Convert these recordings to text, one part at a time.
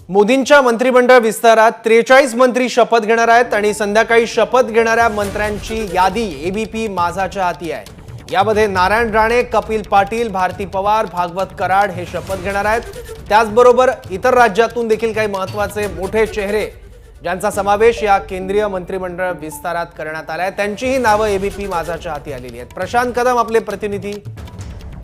मोदींच्या मंत्रिमंडळ विस्तारात 43 मंत्री शपथ घेणार आहेत आणि संध्याकाळी शपथ घेणाऱ्या मंत्र्यांची यादी एबीपी माझाच्या हाती आहे। यामध्ये नारायण राणे, कपिल पाटील, भारती पवार, भागवत कराड हे शपथ घेणार आहेत। त्याचबरोबर इतर राज्यातून देखील काही महत्त्वाचे मोठे चेहरे ज्यांचा समावेश या केंद्रीय मंत्रिमंडळ विस्तारात करण्यात आलाय त्यांचीही नावे एबीपी माझाच्या हाती आलेली आहेत। प्रशांत कदम आपले प्रतिनिधी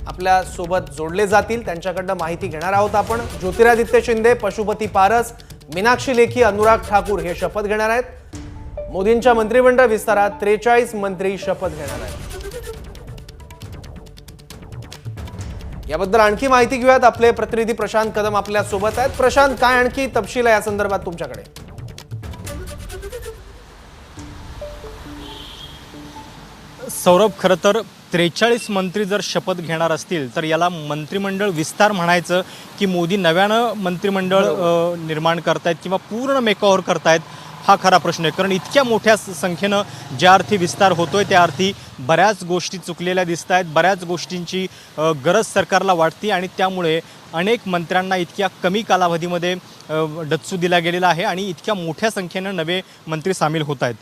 आपल्या सोबत जोडले जातील, त्यांच्याकडून माहिती घेणार आहोत आपण। ज्योतिरादित्य शिंदे, पशुपती पारस, मीनाक्षी लेखी, अनुराग ठाकूर हे शपथ घेणार आहेत। मोदींच्या मंत्रिमंडळ विस्तारात 43 मंत्री शपथ घेणार आहेत। याबद्दल आणखी माहिती घेऊयात, आपले प्रतिनिधी प्रशांत कदम आपल्या सोबत आहेत। प्रशांत, काय आणखी तपशील आहे या संदर्भात तुमच्याकडे? सौरभ, खरं तर 43 मंत्री जर शपथ घेणार असतील तर याला मंत्रिमंडळ विस्तार म्हणायचं की मोदी नव्यानं मंत्रिमंडळ निर्माण करतायत किंवा पूर्ण मेकओव्हर करतायत, हा खरा प्रश्न आहे। कारण इतक्या मोठ्या संख्येनं ज्या अर्थी विस्तार होतोय त्या अर्थी बऱ्याच गोष्टी चुकलेल्या दिसत आहेत, बऱ्याच गोष्टींची गरज सरकारला वाटते आणि त्यामुळे अनेक मंत्र्यांना इतक्या कमी कालावधीमध्ये डच्चू दिला गेलेला आहे आणि इतक्या मोठ्या संख्येनं नवे मंत्री सामील होत आहेत।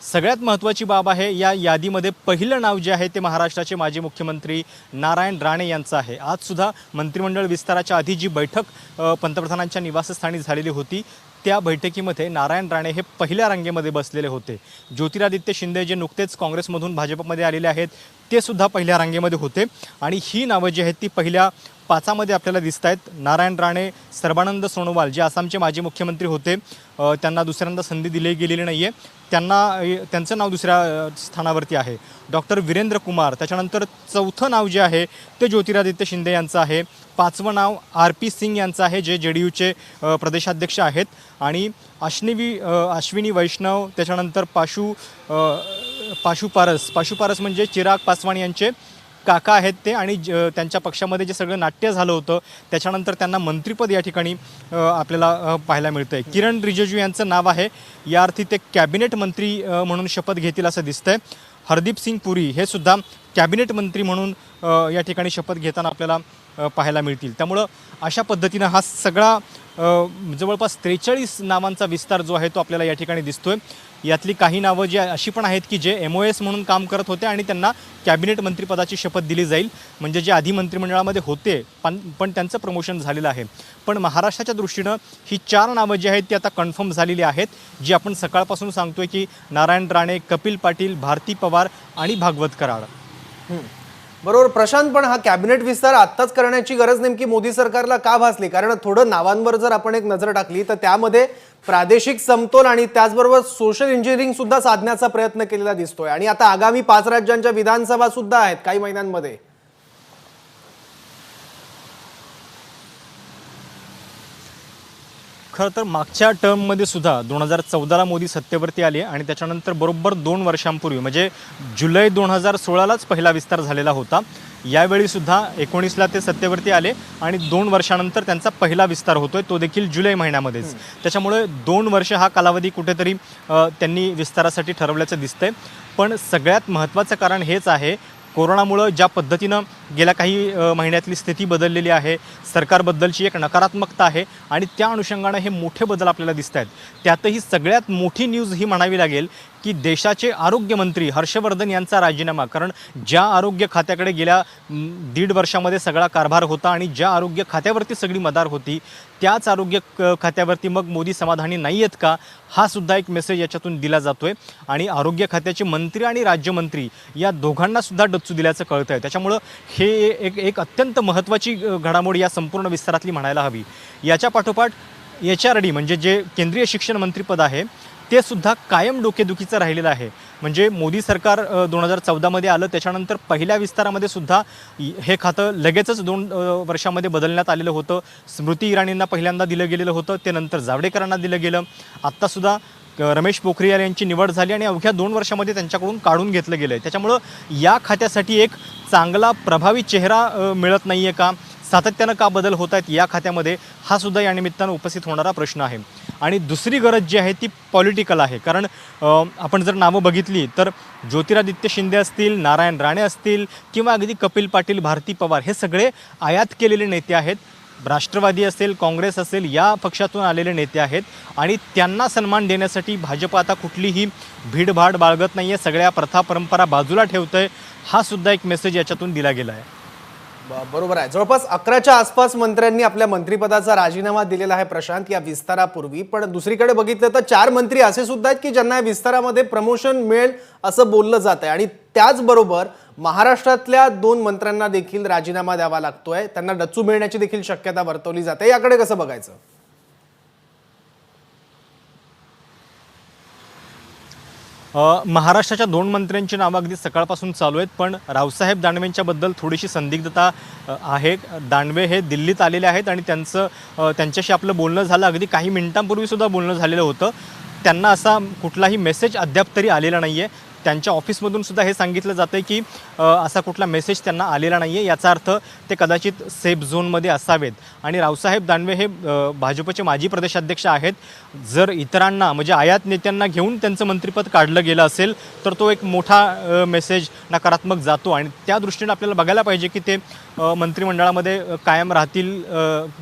सगळ्यात महत्त्वाची बाब आहे, या यादीमध्ये पहिलं नाव जे आहे ते महाराष्ट्राचे माजी मुख्यमंत्री नारायण राणे यांचं आहे। आजसुद्धा मंत्रिमंडळ विस्ताराच्या आधी जी बैठक पंतप्रधानांच्या निवासस्थानी झालेली होती त्या बैठकीमध्ये नारायण राणे हे पहिल्या रांगेमध्ये बसलेले होते। ज्योतिरादित्य शिंदे जे नुकतेच काँग्रेसमधून भाजपमध्ये आलेले आहेत ते सुद्धा पहिल्या रांगेमध्ये होते आणि ही नावं जी आहेत ती पहिल्या 5मध्ये आपल्याला दिसत आहेत। नारायण राणे, सर्बानंद सोनोवाल जे आसामचे माजी मुख्यमंत्री होते, त्यांना दुसऱ्यांदा संधी दिली गेलेली नाही आहे, त्यांचं नाव दुसऱ्या स्थानावरती आहे। डॉक्टर वीरेंद्र कुमार, त्याच्यानंतर चौथं नाव जे आहे ते ज्योतिरादित्य शिंदे यांचं आहे। 5वं नाव आर.पी. सिंग यांचं आहे जे जेडीयूचे प्रदेशाध्यक्ष आहेत आणि अश्विनी वैष्णव, त्याच्यानंतर पाशू पारस म्हणजे चिराग पासवान यांचे काका आहेत ते आणि त्यांच्या पक्षामध्ये जे सगळं नाट्य झालं होतं त्याच्यानंतर त्यांना मंत्रिपद या ठिकाणी आपल्याला पाहायला मिळतं आहे। किरण रिजिजू यांचं नाव आहे, या अर्थी ते कॅबिनेट मंत्री म्हणून शपथ घेतील असं दिसतंय। हरदीप सिंग पुरी हे सुद्धा कॅबिनेट मंत्री म्हणून या ठिकाणी शपथ घेताना आपल्याला पाहायला मिळतील। त्यामुळं अशा पद्धतीनं हा सगळा जवळपास 43 नावांचा विस्तार जो आहे तो आपल्याला या ठिकाणी दिसतोय। यातली काही नावं जी अशी पण आहेत की जे MOS म्हणून काम करत होते आणि त्यांना कॅबिनेट मंत्रिपदाची शपथ दिली जाईल, म्हणजे जे आधी मंत्रिमंडळामध्ये होते पण त्यांचं प्रमोशन झालेलं आहे। पण महाराष्ट्राच्या दृष्टीनं ही 4 नावं जी आहेत ती आता कन्फर्म झालेली आहेत, जी आपण सकाळपासून सांगतोय की नारायण राणे, कपिल पाटील, भारती पवार आणि भागवत कराड। बरोबर प्रशांत, पण हा कॅबिनेट विस्तार आत्ताच करण्याची गरज नेमकी मोदी सरकारला का भासली? कारण थोडं नावांवर जर आपण एक नजर टाकली तर त्यामध्ये प्रादेशिक समतोल आणि त्याचबरोबर सोशल इंजिनिअरिंग सुद्धा साधण्याचा प्रयत्न केलेला दिसतोय आणि आता आगामी 5 राज्यांच्या विधानसभा सुद्धा आहेत काही महिन्यांमध्ये। खरं तर मागच्या टर्ममध्ये सुद्धा 2014ला मोदी सत्तेवरती आले आणि त्याच्यानंतर बरोबर 2 वर्षांपूर्वी म्हणजे जुलै 2016लाच पहिला विस्तार झालेला होता। यावेळी सुद्धा 19ला ते सत्तेवरती आले आणि 2 वर्षानंतर त्यांचा पहिला विस्तार होतोय, तो देखील जुलै महिन्यामध्येच। त्याच्यामुळे 2 वर्ष हा कालावधी कुठेतरी त्यांनी विस्तारासाठी ठरवल्याचं दिसतंय। पण सगळ्यात महत्त्वाचं कारण हेच आहे, कोरोनामुळं ज्या पद्धतीनं गेल्या काही महिन्यातली स्थिती बदललेली आहे, सरकारबद्दलची एक नकारात्मकता आहे आणि त्या अनुषंगानं हे मोठे बदल आपल्याला दिसत आहेत। त्यातही सगळ्यात मोठी न्यूज ही म्हणावी लागेल की देशाचे आरोग्यमंत्री हर्षवर्धन यांचा राजीनामा। कारण ज्या आरोग्य खात्याकडे गेल्या 1.5 वर्षामध्ये सगळा कारभार होता आणि ज्या आरोग्य खात्यावरती सगळी मदार होती त्याच आरोग्य खात्यावरती मग मोदी समाधानी नाही आहेत का, हा सुद्धा एक मेसेज याच्यातून दिला जातोय आणि आरोग्य खात्याचे मंत्री आणि राज्यमंत्री या दोघांना सुद्धा डच्चू दिल्याचं कळतंय। त्याच्यामुळं हे एक अत्यंत महत्त्वाची घडामोड या संपूर्ण विस्तारातली म्हणायला हवी। याच्या पाठोपाठ HRD म्हणजे जे केंद्रीय शिक्षण मंत्रिपद आहे ते सुद्धा कायम डोकेदुखीचं राहिलेलं आहे। म्हणजे मोदी सरकार 2014मध्ये आलं, त्याच्यानंतर पहिल्या विस्तारामध्ये सुद्धा हे खातं लगेचच 2 वर्षामध्ये बदलण्यात आलेलं होतं। स्मृती इराणींना पहिल्यांदा दिलं गेलेलं होतं, ते नंतर जावडेकरांना दिलं गेलं। आत्तासुद्धा रमेश पोखरियाल यांची निवड झाली आणि अवघ्या 2 वर्षामध्ये त्यांच्याकडून काढून घेतलं गेलं आहे। त्याच्यामुळं या खात्यासाठी एक चांगला प्रभावी चेहरा मिळत नाही आहे का, सातत्यानं का बदल होत आहेत या खात्यामध्ये, हा सुद्धा या निमित्तानं उपस्थित होणारा प्रश्न आहे। आणि दुसरी गरज जी आहे ती पॉलिटिकल आहे। कारण आपण जर नावं बघितली तर ज्योतिरादित्य शिंदे असतील, नारायण राणे असतील किंवा अगदी कपिल पाटील, भारती पवार हे सगळे आयात केलेले नेते आहेत। राष्ट्रवादी असेल, काँग्रेस असेल, या पक्षातून आलेले नेते आहेत आणि त्यांना सन्मान देण्यासाठी भाजप आता कुठलीही भीडभाड बाळगत नाही आहे, सगळ्या प्रथा परंपरा बाजूला ठेवतं आहे. हा सुद्धा एक मेसेज याच्यातून दिला गेला आहे. बरोबर आहे. जवळपास 11च्या आसपास मंत्र्यांनी आपल्या मंत्रिपदाचा राजीनामा दिलेला आहे प्रशांत, या विस्तारापूर्वी. पण दुसरीकडे बघितलं तर 4 मंत्री असे सुद्धा आहेत की ज्यांना या विस्तारामध्ये प्रमोशन मिळेल असं बोललं जात आहे. आणि त्याचबरोबर महाराष्ट्रातल्या 2 मंत्र्यांना देखील राजीनामा द्यावा लागतोय, त्यांना डच्चू मिळण्याची देखील शक्यता वर्तवली जाते. याकडे कसं बघायचं? महाराष्ट्राच्या 2 मंत्र्यांची नावं अगदी सकाळपासून चालू आहेत, पण रावसाहेब दानवेंच्याबद्दल थोडीशी संदिग्धता आहे. दानवे हे दिल्लीत आलेले आहेत आणि त्यांच्याशी आपलं बोलणं झालं, अगदी काही मिनिटांपूर्वीसुद्धा बोलणं झालेलं होतं. त्यांना असा कुठलाही मेसेज अद्याप तरी आलेला नाही आहे. त्यांच्या ऑफिसमधून सुद्धा हे सांगितलं जातं आहे की असा कुठला मेसेज त्यांना आलेला नाही आहे. याचा अर्थ ते कदाचित सेफ झोनमध्ये असावेत. आणि रावसाहेब दानवे हे भाजपचे माजी प्रदेशाध्यक्ष आहेत. जर इतरांना म्हणजे आयात नेत्यांना घेऊन त्यांचं मंत्रिपद काढलं गेलं असेल तर तो एक मोठा मेसेज नकारात्मक जातो आणि त्या दृष्टीने आपल्याला बघायला पाहिजे की ते मंत्रिमंडळामध्ये कायम राहतील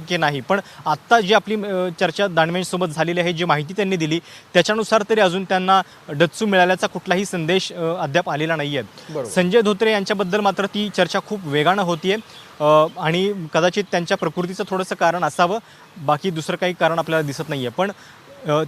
की नाही. पण आत्ता जी आपली चर्चा दानवेंसोबत झालेली आहे, जी माहिती त्यांनी दिली त्याच्यानुसार तरी अजून त्यांना डच्चू मिळाल्याचा कुठलाही संदेश अद्याप आलेला नाही आहे. संजय धोत्रे यांच्याबद्दल मात्र ती चर्चा खूप वेगानं होतीये आणि कदाचित त्यांच्या प्रकृतीचं थोडंसं कारण असावं, बाकी दुसरं काही कारण आपल्याला दिसत नाही आहे. पण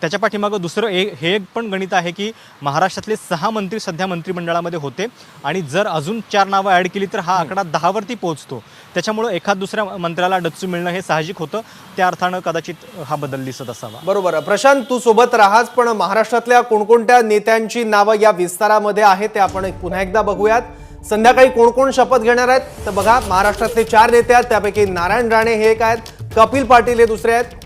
त्याच्या पाठीमागं दुसरं हे एक पण गणित आहे की महाराष्ट्रातले 6 मंत्री सध्या मंत्रिमंडळामध्ये होते आणि जर अजून 4 नावं ॲड केली तर हा आकडा 10 वरती पोहोचतो. त्याच्यामुळं एखाद दुसऱ्या मंत्र्याला डच्चू मिळणं हे साहजिक होतं. त्या अर्थानं कदाचित हा बदल दिसत असावा. बरोबर. प्रशांत, तू सोबत राहास, पण महाराष्ट्रातल्या कोणकोणत्या नेत्यांची नावं या विस्तारामध्ये आहे ते आपण पुन्हा एकदा बघूयात. संध्याकाळी कोण कोण शपथ घेणार आहेत तर बघा, महाराष्ट्रातले 4 नेते आहेत, त्यापैकी नारायण राणे हे एक आहेत, कपिल पाटील हे दुसरे आहेत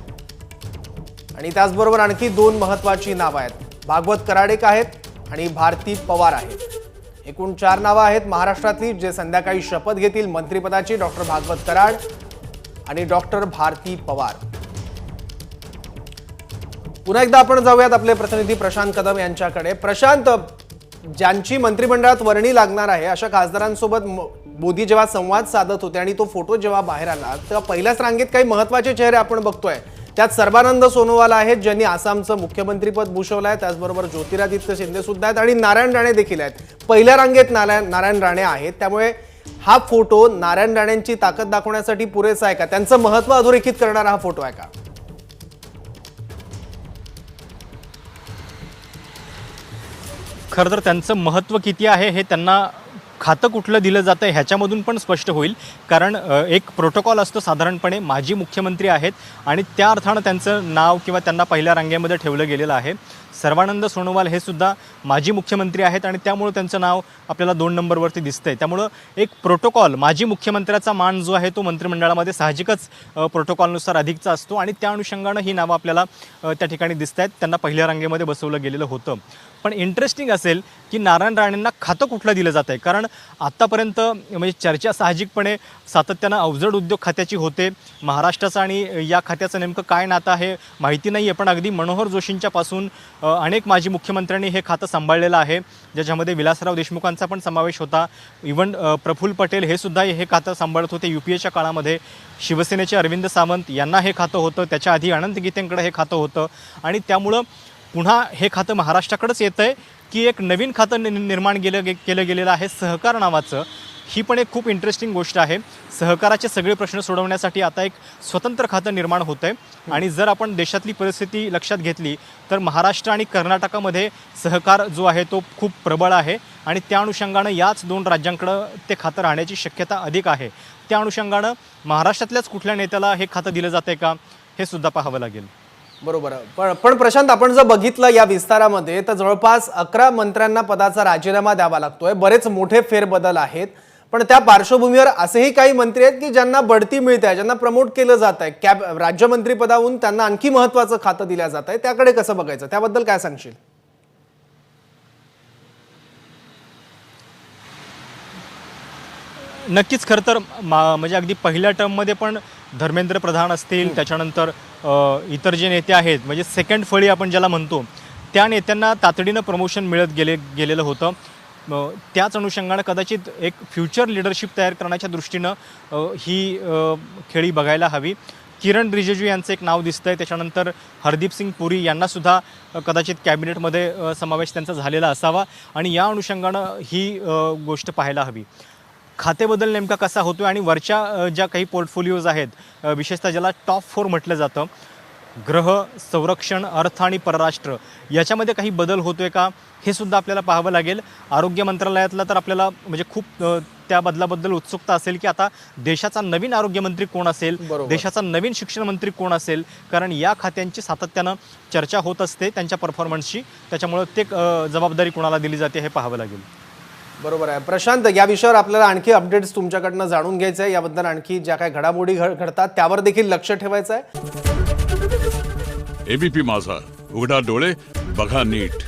आणि त्याचबरोबर आणखी 2 महत्वाची नावं आहेत. भागवत कराड आहेत आणि भारती पवार आहेत. एकूण 4 नावं आहेत महाराष्ट्रातली जे संध्याकाळी शपथ घेतील मंत्रिपदाची. डॉक्टर भागवत कराड आणि डॉक्टर भारती पवार. पुन्हा एकदा आपण जाऊयात आपले प्रतिनिधी प्रशांत कदम यांच्याकडे. प्रशांत, ज्यांची मंत्रिमंडळात वर्णी लागणार आहे अशा खासदारांसोबत मोदी जेव्हा संवाद साधत होते आणि तो फोटो जेव्हा बाहेर आला तेव्हा पहिल्याच रांगेत काही महत्वाचे चेहरे आपण बघतोय. त्यात सर्बानंद सोनोवाल आहेत ज्यांनी आसामचं मुख्यमंत्रीपद भूषवलं आहे, त्याचबरोबर ज्योतिरादित्य शिंदे सुद्धा आहेत आणि नारायण राणे देखील आहेत. पहिल्या रांगेत नारायण राणे आहेत. त्यामुळे हा फोटो नारायण राणेंची ताकद दाखवण्यासाठी पुरेसा आहे का? त्यांचं महत्व अधोरेखित करणारा हा फोटो आहे का? खरं तर त्यांचं महत्त्व किती आहे हे त्यांना खातं कुठलं दिलं जातं ह्याच्यामधून पण स्पष्ट होईल. कारण एक प्रोटोकॉल असतो साधारणपणे, माजी मुख्यमंत्री आहेत आणि त्या अर्थानं त्यांचं नाव किंवा त्यांना पहिल्या रांगेमध्ये ठेवलं गेलेलं आहे. सर्बानंद सोनोवाल हे सुद्धा माजी मुख्यमंत्री आहेत आणि त्यामुळं त्यांचं नाव आपल्याला 2 नंबरवरती दिसतंय. त्यामुळं एक प्रोटोकॉल, माजी मुख्यमंत्र्याचा मान जो आहे तो मंत्रिमंडळामध्ये साहजिकच प्रोटोकॉलनुसार अधिकचा असतो आणि त्या अनुषंगानं ही नावं आपल्याला त्या ठिकाणी दिसत आहेत. त्यांना पहिल्या रांगेमध्ये बसवलं गेलेलं होतं. पण इंटरेस्टिंग असेल की नारायण राणेंना खातं कुठलं दिलं जात आहे. कारण आत्तापर्यंत म्हणजे चर्चा साहजिकपणे सातत्यानं अवजड उद्योग खात्याची होते. महाराष्ट्राचं आणि या खात्याचं नेमकं काय नातं आहे माहिती नाही आहे, पण अगदी मनोहर जोशींच्यापासून अनेक माजी मुख्यमंत्र्यांनी हे खातं सांभाळलेलं आहे, ज्याच्यामध्ये विलासराव देशमुखांचा पण समावेश होता. इव्हन प्रफुल्ल पटेल हे सुद्धा हे खातं सांभाळत होते UPAच्या काळामध्ये. शिवसेनेचे अरविंद सावंत यांना हे खातं होतं, त्याच्या आधी अनंत गीतेंकडे हे खातं होतं आणि त्यामुळं पुन्हा हे खातं महाराष्ट्राकडेच येतं आहे की एक नवीन खातं निर्माण केलं गेलेलं आहे सहकार नावाचं. ही पण एक खूप इंटरेस्टिंग गोष्ट आहे. सहकाराचे सगळे प्रश्न सोडवण्यासाठी आता एक स्वतंत्र खातं निर्माण होतं आहे आणि जर आपण देशातली परिस्थिती लक्षात घेतली तर महाराष्ट्र आणि कर्नाटकामध्ये सहकार जो आहे तो खूप प्रबळ आहे आणि त्या अनुषंगानं याच 2 राज्यांकडं ते खातं राहण्याची शक्यता अधिक आहे. त्या अनुषंगानं महाराष्ट्रातल्याच कुठल्या नेत्याला हे खातं दिलं जाते का हे सुद्धा पाहावं लागेल. बरोबर. पण प्रशांत, आपण जर बघितलं या विस्तारामध्ये तर जवळपास 11 मंत्र्यांना पदाचा राजीनामा द्यावा लागतोय. बरेच मोठे फेरबदल आहेत. पण त्या पार्श्वभूमीवर असेही काही मंत्री आहेत की ज्यांना बढती मिळते आहे, ज्यांना प्रमोट केलं जात आहे, राज्यमंत्री पदावरून त्यांना आणखी महत्वाचं खातं दिलं जात आहे. त्याकडे कसं बघायचं, त्याबद्दल काय सांगशील? नक्कीच. खरं तर म्हणजे अगदी पहिल्या टर्ममध्ये पण धर्मेंद्र प्रधान असतील, त्याच्यानंतर इतर जे नेते आहेत म्हणजे सेकंड फळी आपण ज्याला म्हणतो त्या नेत्यांना तातडीनं प्रमोशन मिळत गेलेलं होतं. त्याच अनुषंगानं कदाचित एक फ्युचर लिडरशिप तयार करण्याच्या दृष्टीनं ही खेळी बघायला हवी. किरण रिजिजू यांचं एक नाव दिसतंय, त्याच्यानंतर हरदीप सिंग पुरी यांना सुद्धा कदाचित कॅबिनेटमध्ये समावेश त्यांचा झालेला असावा आणि या अनुषंगानं ही गोष्ट पाहायला हवी. खातेबदल नेमका कसा होतोय आणि वरच्या ज्या काही पोर्टफोलिओज आहेत, विशेषतः ज्याला टॉप 4 म्हटलं जातं, गृह, संरक्षण, अर्थ आणि परराष्ट्र, याच्यामध्ये काही बदल होतोय का हे सुद्धा आपल्याला पाहावं लागेल. आरोग्य मंत्रालयातला तर आपल्याला म्हणजे खूप त्या बदलाबद्दल उत्सुकता असेल की आता देशाचा नवीन आरोग्यमंत्री कोण असेल, देशाचा नवीन शिक्षण मंत्री कोण असेल, कारण या खात्यांची सातत्यानं चर्चा होत असते त्यांच्या परफॉर्मन्सची. त्याच्यामुळं ते जबाबदारी कोणाला दिली जाते हे पाहावं लागेल. बरोबर आहे प्रशांत, या विषयावर आपल्याला आणखी अपडेट्स तुमच्याकडनं जाणून घ्यायचं आहे. याबद्दल आणखी ज्या काही घडामोडी घडतात त्यावर देखील लक्ष ठेवायचं आहे. एबीपी माझा, उघडा डोळे बघा नीट.